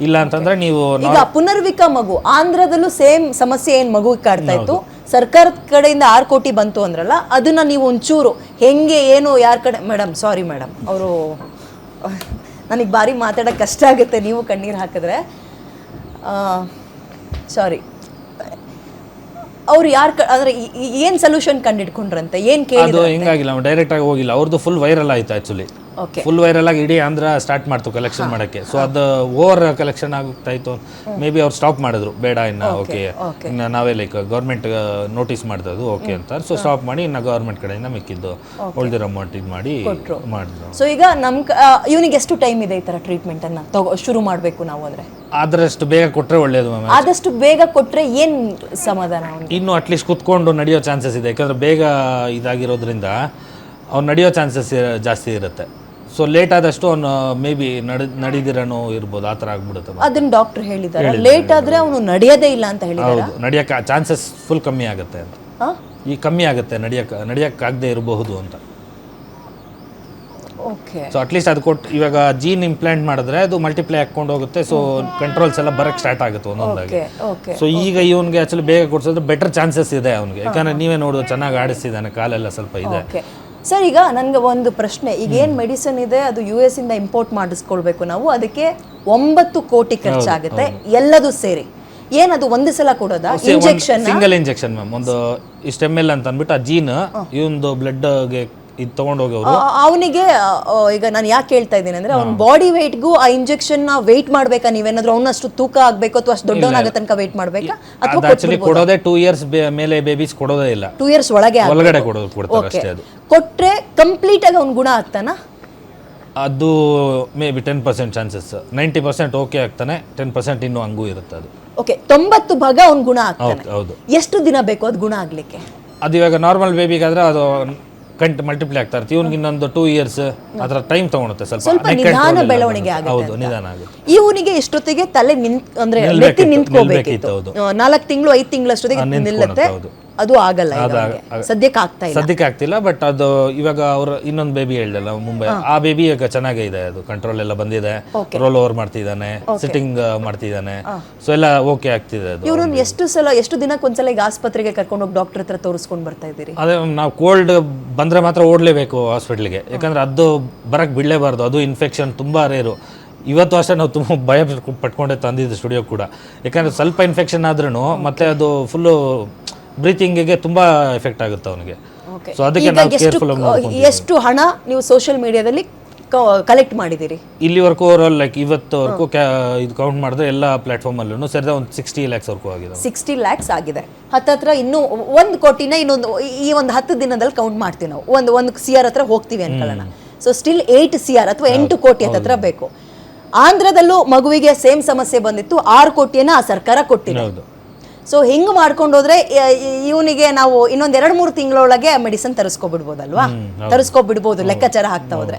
ಇಲ್ಲ ಅಂತಂದ್ರೆ ನೀವು ಈಗ ಪುನರ್ವಿಕ ಮಗು ಆಂಧ್ರದಲ್ಲೂ ಸೇಮ್ ಸಮಸ್ಯೆ ಏನ್ ಮಗು ಕಾಡ್ತಾ ಇತ್ತು, ಸರ್ಕಾರದ ಕಡೆಯಿಂದ 6 ಕೋಟಿ ಬಂತು ಅಂದ್ರಲ್ಲ, ಅದನ್ನ ನೀವು ಒಂಚೂರು ಹೆಂಗೆ ಏನು ಯಾರ ಕಡೆ ಮೇಡಮ್ ಸಾರಿ ಮೇಡಮ್ ಅವರು ನನಗೆ ಬಾರಿ ಮಾತಾಡೋಕೆ ಕಷ್ಟ ಆಗುತ್ತೆ ನೀವು ಕಣ್ಣೀರು ಹಾಕಿದ್ರೆ ಸಾರಿ ಅವ್ರು ಯಾರು ಅಂದ್ರೆ ಏನು ಸೊಲ್ಯೂಷನ್ ಕಂಡಿಡ್ಕೊಂಡ್ರಂತೆ ಏನು ಕೇಳಿದ್ರು? ಅದು ಹಿಂಗಾಗಿಲ್ಲ, ಡೈರೆಕ್ಟ್ ಆಗಿ ಹೋಗಿಲ್ಲ, ಅವ್ರದ್ದು ಫುಲ್ ವೈರಲ್ ಆಯ್ತು ಆ್ಯಕ್ಚುಲಿ. ಫುಲ್ ವೈರಲ್ ಆಗಿ ಇಡೀ ಆಂಧ್ರ ಸ್ಟಾರ್ಟ್ ಮಾಡ್ತು ಕಲೆಕ್ಷನ್ ಮಾಡೋಕ್ಕೆ. ಸೊ ಅದು ಓವರ್ ಕಲೆಕ್ಷನ್ ಆಗ್ತಾ ಇತ್ತು. ಮೇ ಬಿ ಅವ್ರು ಸ್ಟಾಪ್ ಮಾಡಿದ್ರು, ಬೇಡ ಇನ್ನು ಓಕೆ ಇನ್ನು ನಾವೇ ಲೈಕ್ ಗೌರ್ಮೆಂಟ್ ನೋಟಿಸ್ ಮಾಡ್ತದ್ದು ಓಕೆ ಅಂತ. ಸೊ ಸ್ಟಾಪ್ ಮಾಡಿ ಇನ್ನು ಗೌರ್ಮೆಂಟ್ ಕಡೆಯಿಂದ ಮಿಕ್ಕಿದ್ದು ಉಳಿದಿರೋ ಅಮೌಂಟ್ ಇದು ಮಾಡಿ ಮಾಡಿದ್ರು. ಸೊ ಈಗ ಇವನಿಗೆ ಎಷ್ಟು ಟೈಮ್ ಇದೆ ಈ ಥರ ಟ್ರೀಟ್ಮೆಂಟನ್ನು ಶುರು ಮಾಡಬೇಕು ನಾವು ಅಂದರೆ? ಆದಷ್ಟು ಬೇಗ ಕೊಟ್ಟರೆ ಒಳ್ಳೇದು ಮ್ಯಾಮ್. ಆದಷ್ಟು ಬೇಗ ಕೊಟ್ಟರೆ ಏನು ಸಮಾಧಾನ? ಇನ್ನು ಅಟ್ಲೀಸ್ಟ್ ಕುತ್ಕೊಂಡು ನಡೆಯೋ ಚಾನ್ಸಸ್ ಇದೆ, ಯಾಕಂದ್ರೆ ಬೇಗ ಇದಾಗಿರೋದ್ರಿಂದ ಅವ್ನು ನಡೆಯೋ ಚಾನ್ಸಸ್ ಜಾಸ್ತಿ ಇರುತ್ತೆ. ಸೊ ಲೇಟ್ ಆದಷ್ಟು ಅವನು ಮೇ ಬಿ ನಡಿದಿರನೋ ಇರ್ಬೋದು, ಆ ಥರ ಆಗ್ಬಿಡುತ್ತೆ. ಅದನ್ನ ಡಾಕ್ಟರ್ ಹೇಳಿದ್ದಾರೆ, ಲೇಟ್ ಆದರೆ ಅವನು ನಡೆಯೋದೇ ಇಲ್ಲ ಅಂತ ಹೇಳಿದ್ದಾರೆ. ಹೌದು, ನಡೆಯೋಕ್ಕೆ ಚಾನ್ಸಸ್ ಫುಲ್ ಕಮ್ಮಿ ಆಗುತ್ತೆ ಅಂತ. ಈ ಕಮ್ಮಿ ಆಗುತ್ತೆ, ನಡೆಯೋಕ್ಕಾಗದೇ ಇರಬಹುದು ಅಂತ. ಓಕೆ. ಸೊ ಅಟ್ಲೀಸ್ಟ್ ಅದು ಕೊಟ್ಟು ಇವಾಗ ಜೀನ್ ಇಂಪ್ಲಾಂಟ್ ಮಾಡಿದ್ರೆ ಅದು ಮಲ್ಟಿಪ್ಲೈ ಹಾಕೊಂಡು ಹೋಗುತ್ತೆ. ಸೊ ಕಂಟ್ರೋಲ್ಸ್ ಎಲ್ಲ ಬರಕ್ಕೆ ಸ್ಟಾರ್ಟ್ ಆಗುತ್ತೆ ಒಂದೊಂದಾಗಿ. ಸೊ ಈಗ ಇವನಿಗೆ ಆಕ್ಚುಲಿ ಬೇಗ ಕೊಡ್ಸೋದು ಬೆಟರ್ ಚಾನ್ಸಸ್ ಇದೆ ಅವನಿಗೆ, ಯಾಕಂದ್ರೆ ನೀವೇ ನೋಡೋದು ಚೆನ್ನಾಗಿ ಆಡಿಸ್ತಿದ್ದಾನೆ, ಕಾಲೆಲ್ಲ ಸ್ವಲ್ಪ ಇದೆ. ಸರ್ ಈಗ ನನಗೆ ಒಂದು ಪ್ರಶ್ನೆ, ಈಗ ಏನು ಮೆಡಿಸಿನ್ ಇದೆ ಅದು US ಇಂದ ಇಂಪೋರ್ಟ್ ಮಾಡಿಸ್ಕೊಳ್ಬೇಕು ನಾವು, ಅದಕ್ಕೆ 9 ಕೋಟಿ ಖರ್ಚಾಗುತ್ತೆ ಎಲ್ಲದೂ ಸೇರಿ. ಏನದು ಒಂದು ಸಲ ಕೊಡೋದಾ ಇಂಜೆಕ್ಷನ್? ಸಿಂಗಲ್ ಇಂಜೆಕ್ಷನ್ ಮ್ಯಾಮ್, ಒಂದು ಇಷ್ಟು ml ಅಂತ ಅಂದ್ಬಿಟ್ಟು ಆ ಜೀನ್ ಇವೊಂದು ಬ್ಲಡ್ಗೆ ಇದು ತಗೊಂಡೋಗೋರು ಅವನಿಗೆ. ಈಗ ನಾನು ಯಾಕೆ ಹೇಳ್ತಾ ಇದ್ದೀನಿ ಅಂದ್ರೆ ಅವ್ನ ಬಾಡಿ ವೆಯ್ಟ್ಗೂ ಆ ಇಂಜೆಕ್ಷನ್ ವೆಯ್ಟ್ ಮಾಡ್ಬೇಕಾ ನೀವೇನಾದ್ರೂ ಅವನಷ್ಟು ತೂಕ ಆಗ್ಬೇಕು ಅಥವಾ ಅಷ್ಟು ದೊಡ್ಡವನಾಗ ತನಕ ವೆಯ್ಟ್ ಮಾಡ್ಬೇಕಾ? ಅಥವಾ ಆಕ್ಚುಲಿ ಕೊಡೋದೇ 2 years ಮೇಲೆ ಬೇಬೀಸ್ ಕೊಡೋದೇ ಇಲ್ಲ, 2 years ಒಳಗಡೆ ಕೊಡ್ತಾರೆ ಅಷ್ಟೇ. ಅದು ಕೊಟ್ರೆ ಕಂಪ್ಲೀಟ್ ಆಗಿ ಅವ್ನ ಗುಣ ಆಗ್ತಾನ? ಅದು ಮೇ ಬಿ 10% ಚಾನ್ಸಸ್, 90% ಓಕೆ ಆಗ್ತಾನೆ, 10% ಇನ್ನೂ ಹಂಗೂ ಇರುತ್ತೆ. ಅದು ಓಕೆ, 90 ಭಾಗ ಅವ್ನ ಗುಣ ಆಗ್ತಾನೆ. ಹೌದು. ಎಷ್ಟು ದಿನ ಬೇಕು ಅದು ಗುಣ ಆಗ್ಲಿಕ್ಕೆ? ಅದು ಇವಾಗ ನಾರ್ಮಲ್ ಬೇಬಿಗಾದ್ರೆ ಅದು ಮಲ್ಟಿಪ್ಲೈ ಆಗ್ತಾ ಇರುತ್ತೆ. ಇವನಿಗೆ ಇನ್ನೊಂದು 2 years ಅದರ ಟೈಮ್ ತಗೊಳುತ್ತೆ, ಸ್ವಲ್ಪ ನಿಧಾನ ಬೆಳವಣಿಗೆ ಆಗುತ್ತೆ. ಹೌದು, ನಿಧಾನ ಆಗುತ್ತೆ. ಇವನಿಗೆ ಎಷ್ಟೊತ್ತಿಗೆ ತಲೆ ಅಂದ್ರೆ ನೆತ್ತಿ ನಿಂತ್ಕೋಬೇಕಿತ್ತು, 4 ತಿಂಗಳು 5 ತಿಂಗಳಷ್ಟೊತ್ತಿಗೆ ನಿಲ್ಲುತ್ತೆ, ಅದು ಆಗಲ್ಲ ಸದ್ಯಕ್ಕೆ ಆಗ್ತಾ ಇಲ್ಲ. ಸದ್ಯಕ್ಕೆ ಆಗ್ತಿಲ್ಲ. ಬಟ್ ಅದು ಇವಾಗ ಅವ್ರು ಇನ್ನೊಂದು ಬೇಬಿ ಹೇಳಿದಲ್ಲ ಮುಂಬೈ, ಆ ಬೇಬಿ ಈಗ ಚೆನ್ನಾಗೇ ಇದೆ, ಅದು ಕಂಟ್ರೋಲ್ ಎಲ್ಲ ಬಂದಿದೆ, ರೋಲ್ ಓವರ್ ಮಾಡ್ತಿದ್ದಾನೆ, ಸಿಟ್ಟಿಂಗ್ ಮಾಡ್ತಿದ್ದಾನೆ, ಸೊ ಎಲ್ಲ ಓಕೆ ಆಗ್ತಿದೆ. ಅದು ಇವ್ರನ್ನ ಎಷ್ಟು ದಿನಕ್ಕೊಂದ್ಸಲ ಈಗ ಆಸ್ಪತ್ರೆಗೆ ಕರ್ಕೊಂಡು ಹೋಗಿ ಡಾಕ್ಟರ್ ಹತ್ರ ತೋರಿಸ್ಕೊಂಡು ಬರ್ತಾ ಇದ್ದೀರಿ? ಅದೇ ನಾವು ಕೋಲ್ಡ್ ಬಂದ್ರೆ ಮಾತ್ರ ಓಡ್ಲೇಬೇಕು ಹಾಸ್ಪಿಟ್ಲಿಗೆ, ಯಾಕಂದ್ರೆ ಅದು ಬರಕ್ ಬಿಡಲೇಬಾರ್ದು, ಅದು ಇನ್ಫೆಕ್ಷನ್ ತುಂಬಾ ರೇರು. ಇವತ್ತು ಅಷ್ಟೇ ನಾವು ತುಂಬ ಭಯ ಪಟ್ಕೊಂಡೆ ತಂದಿದ್ದು ಸ್ಟುಡಿಯೋ ಕೂಡ, ಯಾಕಂದ್ರೆ ಸ್ವಲ್ಪ ಇನ್ಫೆಕ್ಷನ್ ಆದ್ರೂ ಮತ್ತೆ ಅದು ಫುಲ್ಲು ಬ್ರೀತಿಂಗಿಗೆ ತುಂಬಾ ಎಫೆಕ್ಟ್ ಆಗುತ್ತೆ ಅವನಿಗೆ. ಸೊ ಅದಕ್ಕೆ ನಾವು ಕೇರ್ಫುಲ್ ಆಗಿ. ಎಷ್ಟು ಹಣ ನೀವು ಸೋಷಿಯಲ್ ಮೀಡಿಯಾದಲ್ಲಿ ಕಲೆಕ್ಟ್ ಮಾಡಿದ್ದೀರಿ ಇಲ್ಲಿವರೆಗೂ? ಓವರಾಲ್ ಲೈಕ್ ಇವತ್ತವರೆಗೂ ಇದು ಕೌಂಟ್ ಮಾಡಿದ್ರೆ ಎಲ್ಲ ಪ್ಲಾಟ್ಫಾರ್ಮ್ ಅಲ್ಲೂ ಸೇರಿದ ಒಂದು 60 lakhs ವರೆಗೂ ಆಗಿದೆ. 60 lakhs ಆಗಿದೆ. ಹತ್ತತ್ರ ಇನ್ನೂ 1 ಕೋಟಿನ ಇನ್ನೊಂದು ಈ ಒಂದು 10 ದಿನದಲ್ಲಿ ಕೌಂಟ್ ಮಾಡ್ತೀವಿ ನಾವು. ಒಂದು CR ಹತ್ರ ಹೋಗ್ತೀವಿ ಅನ್ಕೊಳ್ಳೋಣ. ಸೊ ಸ್ಟಿಲ್ 8 CR ಅಥವಾ 8 ಕೋಟಿ ಹತ್ರ ಬೇಕು. ಆಂಧ್ರದಲ್ಲೂ ಮಗುವಿಗೆ ಸೇಮ್ ಸಮಸ್ಯೆ ಬಂದಿತ್ತು, 6 ಕೋಟಿಯನ್ನ ಆ ಸರ್ಕಾರ ಕೊಟ್ಟಿದೆ. ಸೊ ಹಿಂಗೆ ಮಾಡ್ಕೊಂಡು ಹೋದ್ರೆ ಇವನಿಗೆ ನಾವು ಇನ್ನೊಂದು 2-3 ತಿಂಗಳೊಳಗೆ ಮೆಡಿಸಿನ್ ತರಿಸ್ಕೊಬಿಡ್ಬೋದಲ್ವಾ? ತರಿಸ್ಕೊಬಿಡ್ಬೋದು ಲೆಕ್ಕಾಚಾರ ಹಾಕ್ತಾ ಹೋದ್ರೆ.